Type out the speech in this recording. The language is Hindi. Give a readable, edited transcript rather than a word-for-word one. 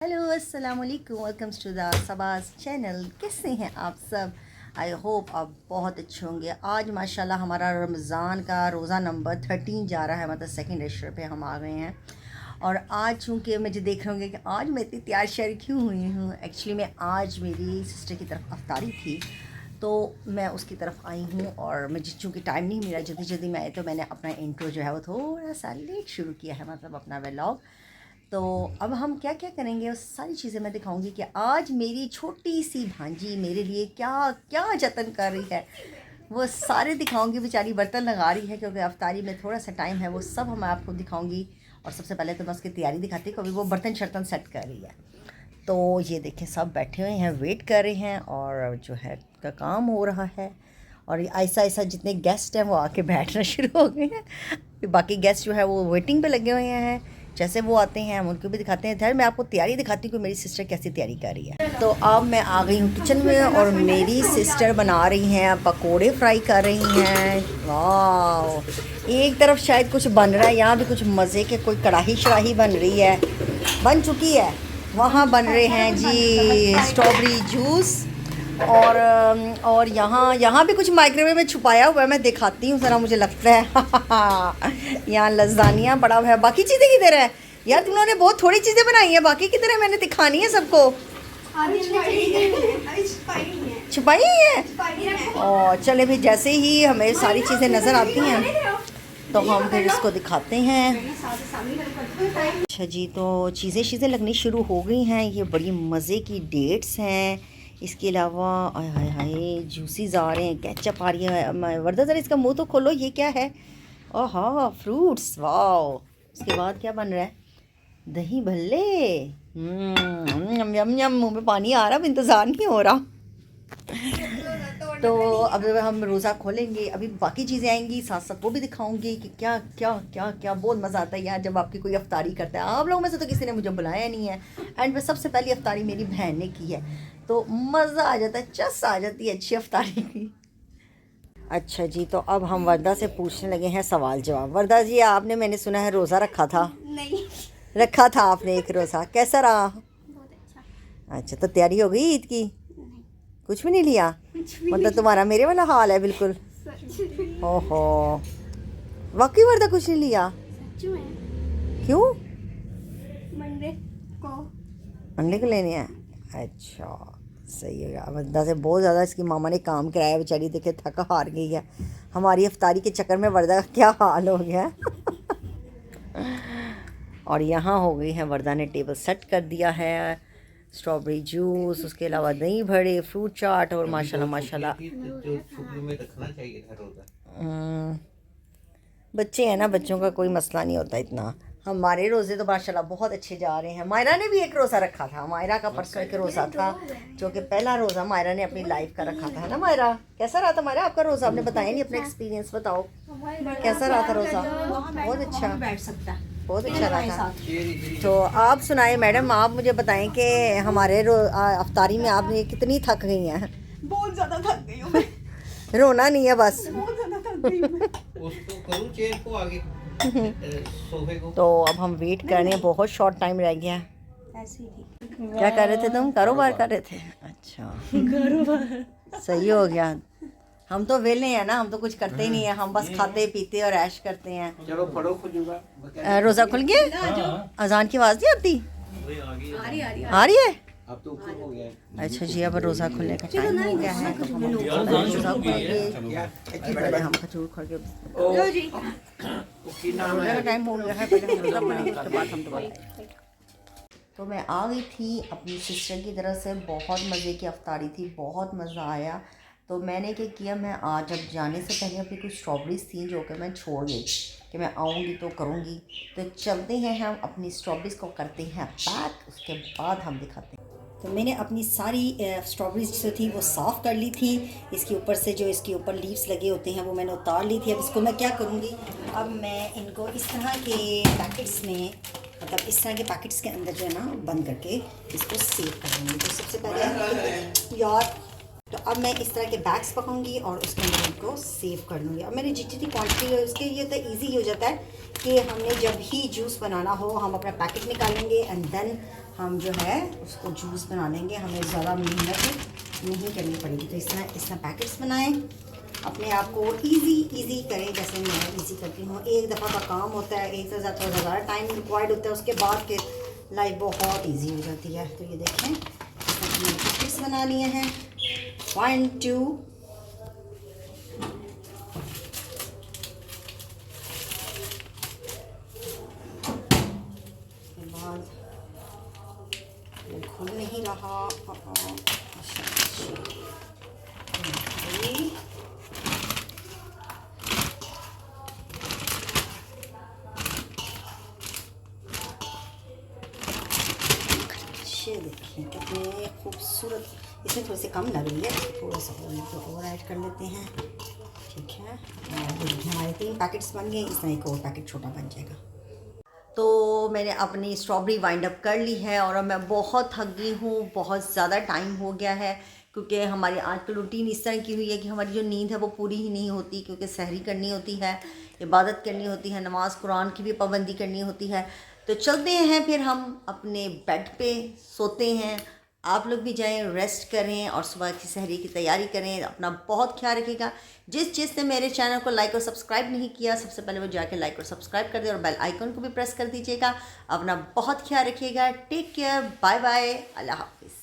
हेलो अस्सलाम वालेकुम, वेलकम्स टू द सबाज चैनल। कैसे हैं आप सब? आई होप आप बहुत अच्छे होंगे। आज माशाल्लाह हमारा रमज़ान का रोज़ा नंबर 13 जा रहा है, मतलब सेकंड रेशर पे हम आ गए हैं। और आज चूँकि मुझे देख रहे होंगे कि आज मैं इतनी तैयार श्यार क्यों हुई हूँ। एक्चुअली मैं आज मेरी सिस्टर की तरफ अफ्तारी थी तो मैं उसकी तरफ आई हूँ और मुझे चूँकि टाइम नहीं मिला जल्दी जल्दी में आए तो मैंने अपना इंट्रो जो है वो थोड़ा सा लेट शुरू किया है, मतलब अपना व्लॉग। तो अब हम क्या क्या करेंगे उस सारी चीज़ें मैं दिखाऊंगी कि आज मेरी छोटी सी भांजी मेरे लिए क्या क्या जतन कर रही है, वो सारे दिखाऊंगी। बेचारी बर्तन लगा रही है क्योंकि अफ्तारी में थोड़ा सा टाइम है, वो सब मैं आपको दिखाऊंगी। और सबसे पहले तो मैं उसकी तैयारी दिखाती हूँ, कभी वो बर्तन शर्तन सेट कर रही है। तो ये देखें सब बैठे हुए हैं, वेट कर रहे हैं और जो है का काम हो रहा है। और ऐसा ऐसा जितने गेस्ट हैं वो आके बैठना शुरू हो गए हैं। बाकी गेस्ट जो है वो वेटिंग पे लगे हुए हैं, जैसे वो आते हैं हम उनको भी दिखाते हैं। धैर मैं आपको तैयारी दिखाती हूँ कि मेरी सिस्टर कैसी तैयारी कर रही है। तो अब मैं आ गई हूँ किचन में और मेरी सिस्टर बना रही हैं, पकोड़े फ्राई कर रही हैं। वाह, एक तरफ शायद कुछ बन रहा है, यहाँ भी कुछ मज़े के कोई कढ़ाई शढ़ाई बन रही है, बन चुकी है। वहाँ बन रहे हैं जी स्ट्रॉबेरी जूस। और यहाँ भी कुछ माइक्रोवेव में छुपाया हुआ है, मैं दिखाती हूँ ज़रा, मुझे लगता है यहाँ लज़ानिया पड़ा हुआ है। बाकी चीज़ें किधर है यार? तुम लोगों ने बहुत थोड़ी चीज़ें बनाई हैं, बाकी किधर है? मैंने दिखानी है सबको। छुपाई है। और चले भी, जैसे ही हमें सारी चीज़ें नज़र आती हैं तो हम फिर इसको दिखाते हैं। अच्छा जी, तो चीज़ें लगनी शुरू हो गई हैं। ये बड़ी मज़े की डेट्स हैं, इसके अलावा हाय हाय जूसीज आ रहे हैं, केचप आ रही है। वर्दा ज़रा इसका मुंह तो खोलो, ये क्या है? ओह फ्रूट्स, वाओ। उसके बाद क्या बन रहा है? दही भल्ले। यम यम यम, मुँह में पानी आ रहा, अब इंतज़ार नहीं हो रहा। तो अब हम रोज़ा खोलेंगे, अभी बाकी चीज़ें आएंगी साथ साथ, वो भी दिखाऊंगी कि क्या क्या क्या क्या। बहुत मज़ा आता है यार जब आपकी कोई अफ्तारी करता है। आप लोगों में से तो किसी ने मुझे बुलाया नहीं है, एंड में सबसे पहली अफ्तारी मेरी बहन ने की है, तो मज़ा आ जाता है, चस आ जाती है अच्छी अफ्तारी की। अच्छा जी, तो अब हम वर्दा से पूछने लगे हैं सवाल जवाब। वर्दा जी, आपने, मैंने सुना है रोज़ा रखा था? नहीं। रखा था आपने एक रोज़ा, कैसा रहा? बहुत अच्छा। अच्छा, तो तैयारी हो गई ईद की? नहीं, कुछ भी नहीं लिया? कुछ भी मतलब तुम्हारा मेरे वाला हाल है बिल्कुल। सच ओहो, वाकई वर्दा कुछ नहीं लिया? में क्यों? मंडे को अंडे को लेने हैं? अच्छा, सही है। वर्दा से बहुत ज़्यादा इसकी मामा ने काम कराया, बेचारी देखे थका हार गई है। हमारी अफ्तारी के चक्कर में वर्दा का क्या हाल हो गया है। और यहाँ हो गई है, वर्दा ने टेबल सेट कर दिया है। स्ट्रॉबेरी जूस, उसके अलावा दही भरे, फ्रूट चाट और माशाल्लाह माशाल्लाह। बच्चे हैं ना, बच्चों का कोई मसला नहीं होता इतना। हमारे रोज़े तो माशाल्लाह बहुत अच्छे जा रहे हैं। मायरा ने भी एक रोज़ा रखा था, मायरा का परसों एक रोज़ा था, जो कि पहला रोज़ा मायरा ने अपनी लाइफ का रखा था, है ना मायरा? कैसा रहा था मायरा आपका रोज़ा? आपने बताया नहीं अपना एक्सपीरियंस, बताओ कैसा रहा था रोज़ा? बहुत अच्छा, बैठ सकता है। बहुत अच्छा रहा था। तो आप सुनाए मैडम, आप मुझे बताएं कि हमारे अफ्तारी में आपने कितनी थक गई हैं? बहुत ज़्यादा थक गई हूँ मैं। रोना नहीं है बस। बहुत ज़्यादा थक गई हूँ मैं। उसको करूँ चेयर को आगे सोफे को। तो अब हम वेट कर रहे हैं, बहुत शॉर्ट टाइम रह गया। ऐसे ही थी। क्या कर रहे थे तुम? कारोबार कर रहे थे? अच्छा, कारोबार सही हो गया। हम तो वेले हैं ना, हम तो कुछ करते ही नहीं है, हम बस खाते पीते और ऐश करते हैं। चलो फड़ो खुजूगा। रोज़ा खुल गया? अजान की आवाज़ नहीं आती? आ रही है? अब तो ऊपर हो गया है। अच्छा जी, अब रोज़ा खुलने का टाइम हो गया है, तो हम रोज़ा खोलेंगे। पहले हम खजूर खा के, उसकी नाम रोज़ा है का टाइम हो गया है, पहले हम रोज़ा खोलेंगे, उसके बाद हम दोबारा। तो मैं आ गई थी अपनी सिस्टर की तरफ से, बहुत मज़े की अफ्तारी थी, बहुत मज़ा आया। तो मैंने क्या किया, मैं आज अब जाने से पहले अपनी कुछ स्ट्रॉबेरीज थी जो कि मैं छोड़ गई कि मैं आऊँगी तो करूँगी। तो चलते हैं हम अपनी स्ट्रॉबेरीज को करते हैं पैक, उसके बाद हम दिखाते हैं। तो मैंने अपनी सारी स्ट्रॉबेरीज जो थी वो साफ़ कर ली थी। इसके ऊपर से जो इसके ऊपर लीव्स लगे होते हैं वो मैंने उतार ली थी। अब इसको मैं क्या करूँगी, अब मैं इनको इस तरह के पैकेट्स में, मतलब इस तरह के पैकेट्स के अंदर जो है ना बंद करके इसको सेव करूँगी। तो सबसे पहले यार, तो अब मैं इस तरह के बैग्स पकड़ूंगी और उसके अंदर इनको सेव कर लूँगी। अब मेरी जितनी क्वांटिटी है उसके लिए तो ईजी हो जाता है कि हमने जब ही जूस बनाना हो हम अपना पैकेट निकालेंगे एंड देन हम जो है उसको जूस बना लेंगे, हमें ज़्यादा मेहनत नहीं करनी पड़ेगी। तो इस तरह पैकेट्स बनाएं, अपने आप को इजी करें जैसे मैं इजी करती हूँ। एक दफ़ा का काम होता है, एक से ज़्यादा टाइम रिक्वायर्ड होता है, उसके बाद के लाइफ बहुत इजी हो जाती है। तो ये देखें पैकेट्स बना लिए हैं 1 2 खुल नहीं रहा। देखिए कितने खूबसूरत, इसमें थोड़ी सी कम लग रही है, थोड़ा सा और ऐड कर लेते हैं। ठीक है, हमारे 3 पैकेट्स बन गए, इसमें एक और पैकेट छोटा बन जाएगा। तो मैंने अपनी स्ट्रॉबेरी वाइंड अप कर ली है और अब मैं बहुत थक गई हूँ, बहुत ज़्यादा टाइम हो गया है, क्योंकि हमारी आजकल रूटीन इस तरह की हुई है कि हमारी जो नींद है वो पूरी ही नहीं होती, क्योंकि सहरी करनी होती है, इबादत करनी होती है, नमाज कुरान की भी पाबंदी करनी होती है। तो चलते हैं फिर हम अपने बेड पे सोते हैं। आप लोग भी जाएं, रेस्ट करें और सुबह की सहरी की तैयारी करें। अपना बहुत ख्याल रखिएगा। जिस ने मेरे चैनल को लाइक और सब्सक्राइब नहीं किया, सबसे पहले वो जाके लाइक और सब्सक्राइब कर दें और बेल आइकन को भी प्रेस कर दीजिएगा। अपना बहुत ख्याल रखिएगा। टेक केयर, बाय बाय, अल्लाह हाफिज़।